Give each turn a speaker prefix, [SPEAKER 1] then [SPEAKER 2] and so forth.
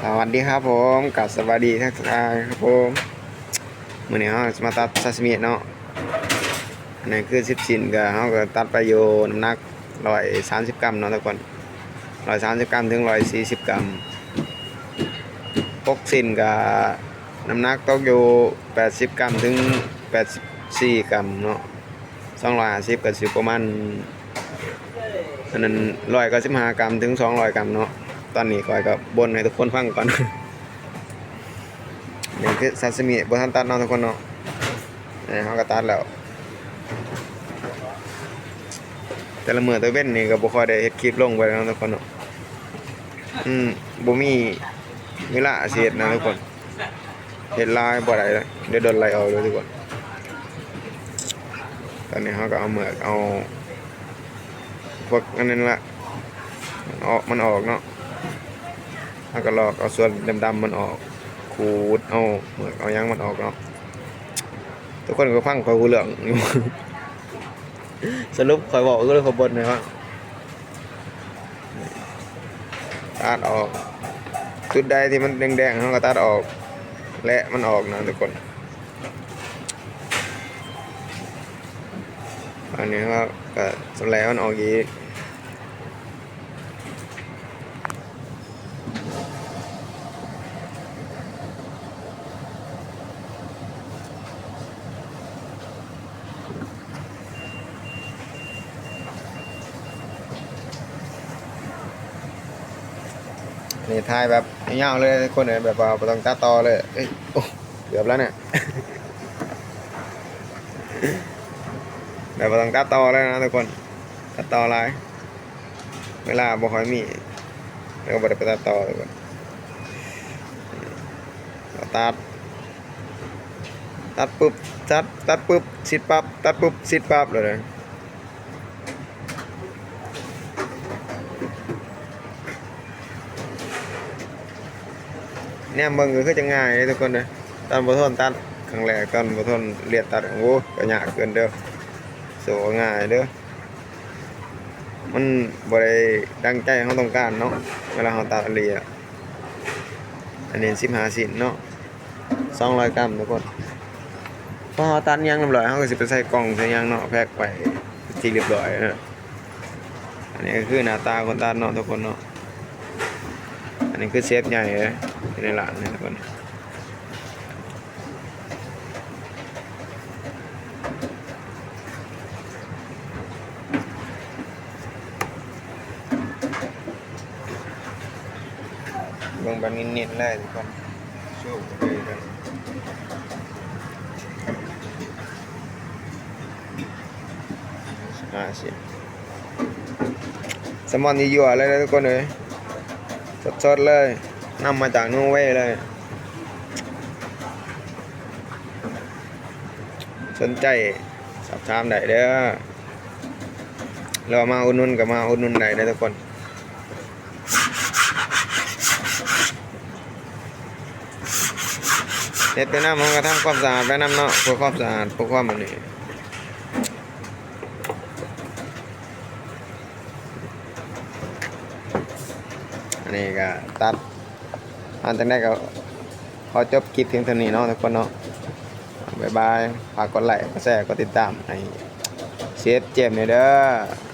[SPEAKER 1] สวัสดีครับผมกับสวัสดีทักทายครับผมมื้อนี้เราจะมาตัดซาซิมิเนาะอันนี้คือ10ชิ้นก็เราก็ตัดไปอยู่น้ำหนัก130กรัมเนาะทุกคน130กรัมถึง140กรัม6ชิ้นก็น้ำหนักตกอยู่80กรัมถึง84กรัมเนาะ250ก็สิประมาณอันนั้น195กรัมถึง200กรัมเนาะตอนนี้ก็บ่นให้ทุกคนฟังก่อน นี่คือซาซิมิบ่ทันตัดเนาะทุกคนเนาะนี่เฮาก็ตัดแล้วแต่ละมื้อตะเว้นนี่ก็บ่ค่อยได้เฮ็ดคลิปลงไปเนาะทุกคนเนาะบ่มีเวลาสิเฮ็ดนะทุกคนเฮ็ดหลายบ่ได้เลยเดี๋ยวโดนไล่ออกเลยทุกคนตอนนี้เฮาก็เอามือกเอาพวกอันนั้นละมันออกเนาะเฮาก็ลอกเอาส่วนดำๆมันออกขูดเอามือกเอาหยังมันออกเนาะทุกคนก็ฟังข้อยรู้เรื่องอยู่ สรุปข่อยบอกก็เลยขอยบ่นเลยว่าตัดออกจุดใดที่มันแดงๆเขาก็ตัดออกและมันออกนะทุกคนอันนี้ก็สำแล้วมันออกอีกนี่ถ่ายแบบยาวเลยทุกคนเลยแบบว่าบ่ต้องตัดต่อเลยเอ้ยโอ้เกือบแล้วเนี่ย แบบบ่ต้องตัดต่อเลยนะทุกคนตัดต่อหลายเวลาบ่ค่อยมีแล้วก็บ่ได้ไปตัดต่อทุกคนตัดปุ๊บตัดปุ๊บสิดปั๊บตัดปุ๊บสิดปั๊บเลยเนี่ยเบิ่งก็คือจะง่ายเลยทุกคนเลยตอนบ่ทนตัดครั้งแรกตอนบ่ทนเรียนตัดโอ้ก็ยากเกินเด้อโสง่ายเด้อมันบ่ได้ดังใจเราต้องการเนาะเวลาเราตัดอันนี้อันนี้15ชิ้นเนาะ200กรัมทุกคนพอเราตัดยางน้ำร้อยเราก็สิไปใส่กล่องใส่ยางเนาะแพ็คไปที่เรียบร้อยนะอันนี้ก็คือหน้าตาคนตัดเนาะทุกคนเนาะอันนี้คือเชฟใหญ่เลยในร้านนี่ทุกคนเบิ่งแบบนิดๆเลยทุกคนสู้เลยกันสิแซลมอนยั่วๆเลยนะทุกคนเลยสดๆเลยนำมาจากนอร์เวย์เลยสนใจสอบถามได้เด้อเรามาอุดหนุนกับมาอุดหนุนได้นะทุกคนเฮ็ดไปน้ำมันก็ทำความสะอาดไปน้ำเนาะเพื่อความสะอาดเพื่อความอันนี้อันนี้ก็ตัดอันจากนั้นก็ขอจบคลิปเพียงเท่านี้เนาะทุกคนเนาะบ๊ายบายฝากกดไลค์กดแชร์กดติดตามให้เชฟเจมส์หน่อยเด้อ